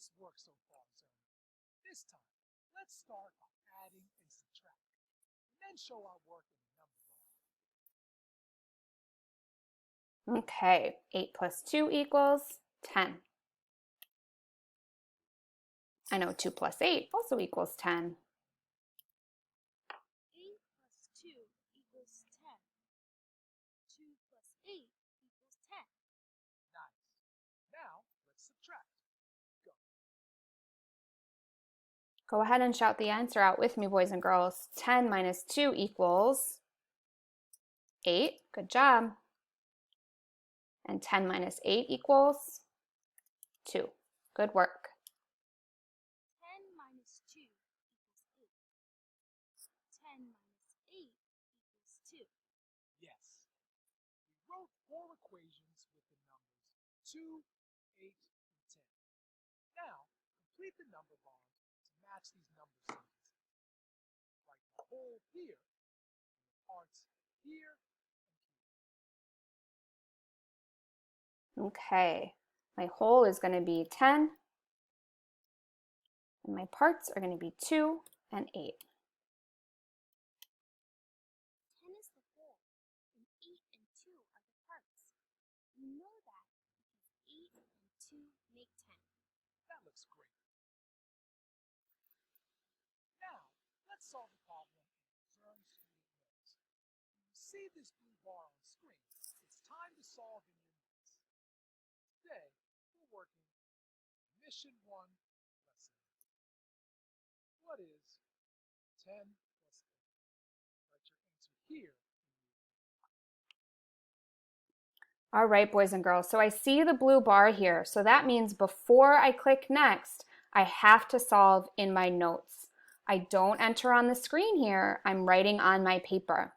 Nice work so far, Zearn. This time, let's start by adding and subtracting, and then show our work in the number line. Okay, 8 plus 2 equals 10. I know 2 plus 8 also equals 10. 8 plus 2 equals 10. 2 plus 8 equals 10. Nice. Now, let's subtract. Go. Go ahead and shout the answer out with me, boys and girls. 10 minus 2 equals 8. Good job. And 10 minus 8 equals 2. Good work. 10 minus 2 equals 8. 10 minus 8 equals 2. Yes. We wrote 4 equations with the numbers 2, 8, and 10. Now, complete the number bond to match these number series. Write the whole here and the parts here and here. Okay, my whole is going to be 10, and my parts are going to be 2 and 8. 10 is the whole, and 8 and 2 are the parts. We know that because 8 and 2 make 10. That looks great. Now, let's solve the problem in Zearn student notes. When you see this blue bar on the screen, it's time to solve in your notes. Today, we're working Mission 1, Lesson 1. What is 10 plus 8? Write your answer here. All right, boys and girls, so I see the blue bar here. So that means before I click next, I have to solve in my notes. I don't enter on the screen here. I'm writing on my paper.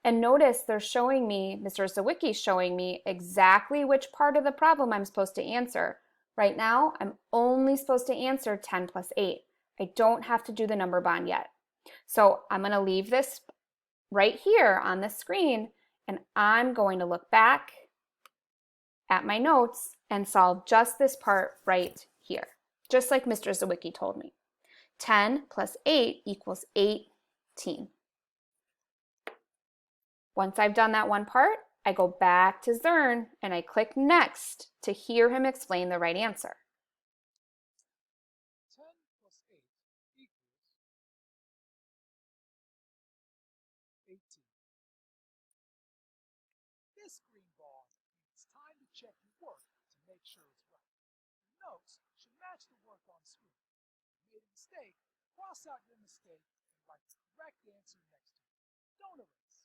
And notice they're showing me, Mr. Sawicki's showing me exactly which part of the problem I'm supposed to answer. Right now, I'm only supposed to answer 10 plus 8. I don't have to do the number bond yet. So I'm going to leave this right here on the screen, and I'm going to look back at my notes and solve just this part right here, just like Mr. Zawicki told me. 10 plus 8 equals 18. Once I've done that one part, I go back to Zearn and I click next to hear him explain the right answer. 10 plus 8 equals 18. This green bar means it's time to check your work to make sure it's right. Your notes should match the work on screen. If you made a mistake, cross out your mistake and write the correct answer next to it. Don't erase.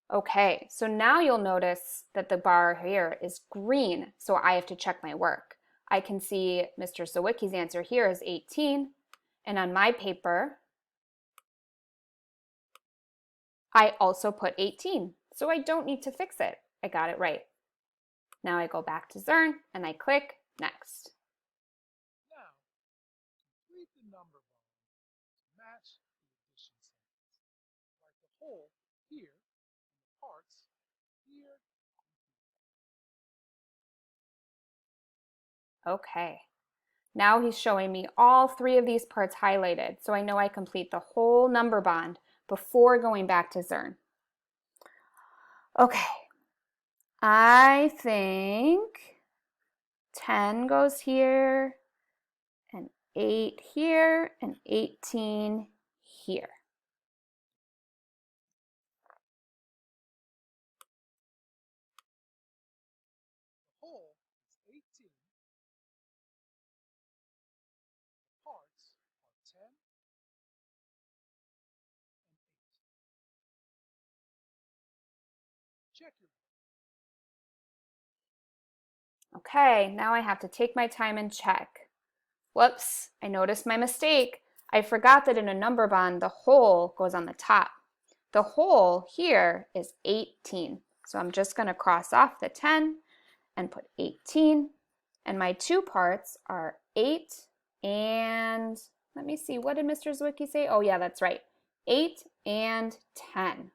Okay, so now you'll notice that the bar here is green, so I have to check my work. I can see Mr. Sawicki's answer here is 18, and on my paper, I also put 18, so I don't need to fix it. I got it right. Now I go back to Zearn and I click next. Now, complete the number bond to match the addition signs. Write the whole here and the parts here and here. Okay. Now he's showing me all 3 of these parts highlighted, so I know I complete the whole number bond before going back to Zearn. Okay, I think 10 goes here, and 8 here, and 18 here. The whole is 18. The parts are 10 and 8. Check your work. Okay, now I have to take my time and check. Whoops, I noticed my mistake. I forgot that in a number bond, the whole goes on the top. The whole here is 18. So I'm just going to cross off the 10 and put 18. And my 2 parts are 8 and, let me see, what did Mr. Zwicky say? Oh yeah, that's right. 8 and 10.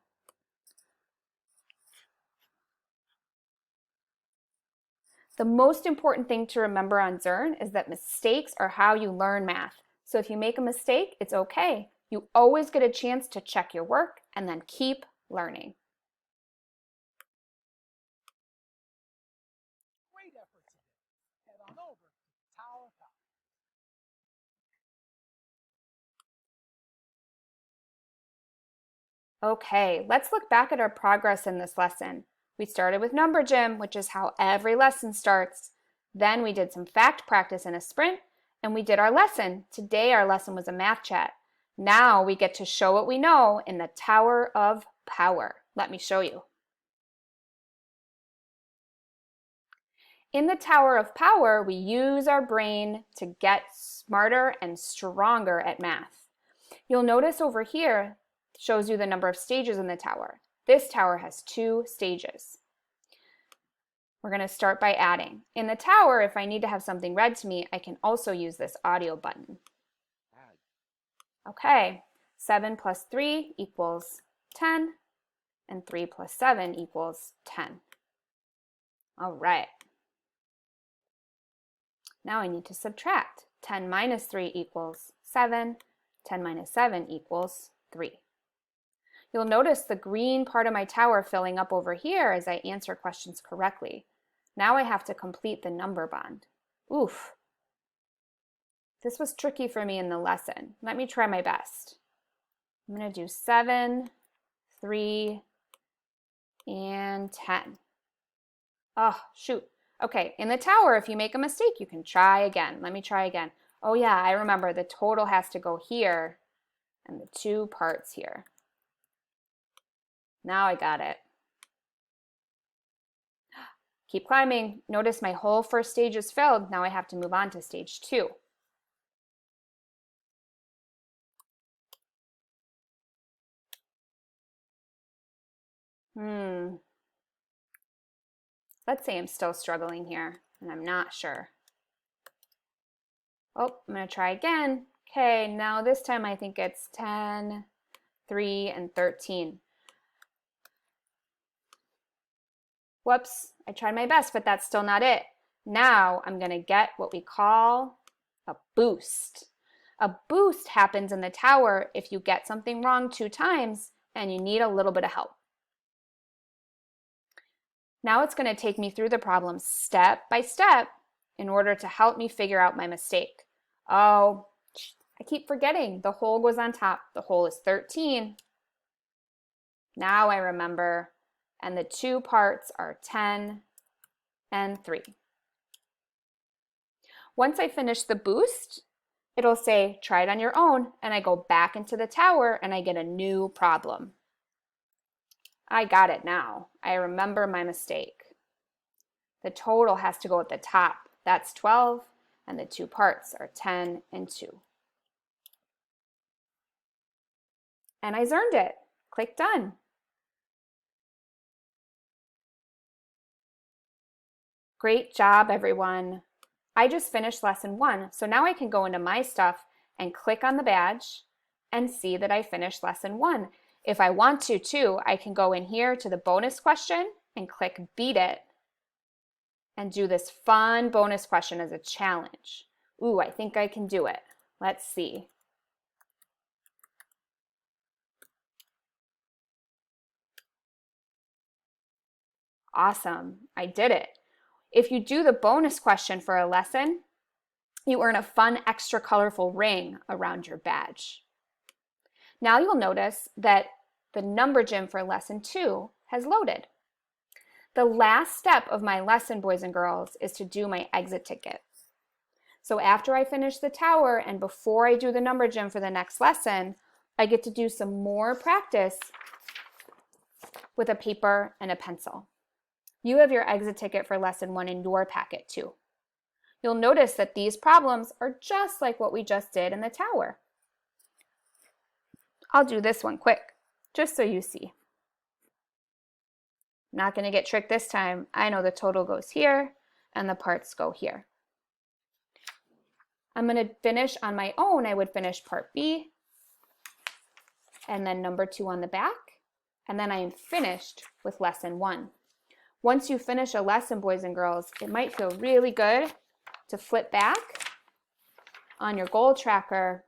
The most important thing to remember on Zearn is that mistakes are how you learn math. So if you make a mistake, it's okay. You always get a chance to check your work and then keep learning. Great effort today. Head on over to the Tower of Power. Okay, let's look back at our progress in this lesson. We started with number gym, which is how every lesson starts. Then we did some fact practice in a sprint, and we did our lesson. Today our lesson was a math chat. Now we get to show what we know in the Tower of Power. Let me show you. In the Tower of Power, we use our brain to get smarter and stronger at math. You'll notice over here, shows you the number of stages in the tower. This tower has 2 stages. We're going to start by adding. In the tower, if I need to have something read to me, I can also use this audio button. Okay, 7 plus 3 equals 10, and 3 plus 7 equals 10. All right. Now I need to subtract. 10 minus 3 equals 7. 10 minus 7 equals 3. You'll notice the green part of my tower filling up over here as I answer questions correctly. Now I have to complete the number bond. Oof. This was tricky for me in the lesson. Let me try my best. I'm going to do 7, 3, and 10. Oh, shoot. Okay, in the tower, if you make a mistake, you can try again. Let me try again. Oh yeah, I remember the total has to go here and the 2 parts here. Now I got it. Keep climbing. Notice my whole first stage is filled. Now I have to move on to stage 2. Let's say I'm still struggling here and I'm not sure. Oh, I'm going to try again. Okay, now this time I think it's 10, 3, and 13. Whoops, I tried my best, but that's still not it. Now I'm going to get what we call a boost. A boost happens in the tower if you get something wrong 2 times and you need a little bit of help. Now it's going to take me through the problem step by step in order to help me figure out my mistake. Oh, I keep forgetting. The whole goes on top. The whole is 13. Now I remember. And the 2 parts are 10 and 3. Once I finish the boost, it'll say, try it on your own, and I go back into the tower and I get a new problem. I got it now. I remember my mistake. The total has to go at the top. That's 12, and the 2 parts are 10 and 2. And I Zearned it. Click Done. Great job, everyone. I just finished lesson 1, so now I can go into my stuff and click on the badge and see that I finished lesson 1. If I want to, too, I can go in here to the bonus question and click Beat It and do this fun bonus question as a challenge. Ooh, I think I can do it. Let's see. Awesome, I did it. If you do the bonus question for a lesson, you earn a fun extra colorful ring around your badge. Now you'll notice that the number gym for lesson 2 has loaded. The last step of my lesson, boys and girls, is to do my exit ticket. So after I finish the tower and before I do the number gym for the next lesson, I get to do some more practice with a paper and a pencil. You have your exit ticket for lesson 1 in your packet too. You'll notice that these problems are just like what we just did in the tower. I'll do this one quick, just so you see. Not going to get tricked this time. I know the total goes here and the parts go here. I'm going to finish on my own. I would finish part B and then number 2 on the back, and then I am finished with lesson 1. Once you finish a lesson, boys and girls, it might feel really good to flip back on your goal tracker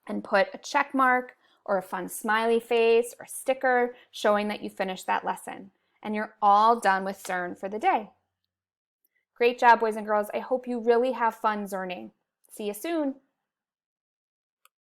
and put a check mark or a fun smiley face or sticker showing that you finished that lesson. And you're all done with Zearn for the day. Great job, boys and girls. I hope you really have fun Zearning. See you soon.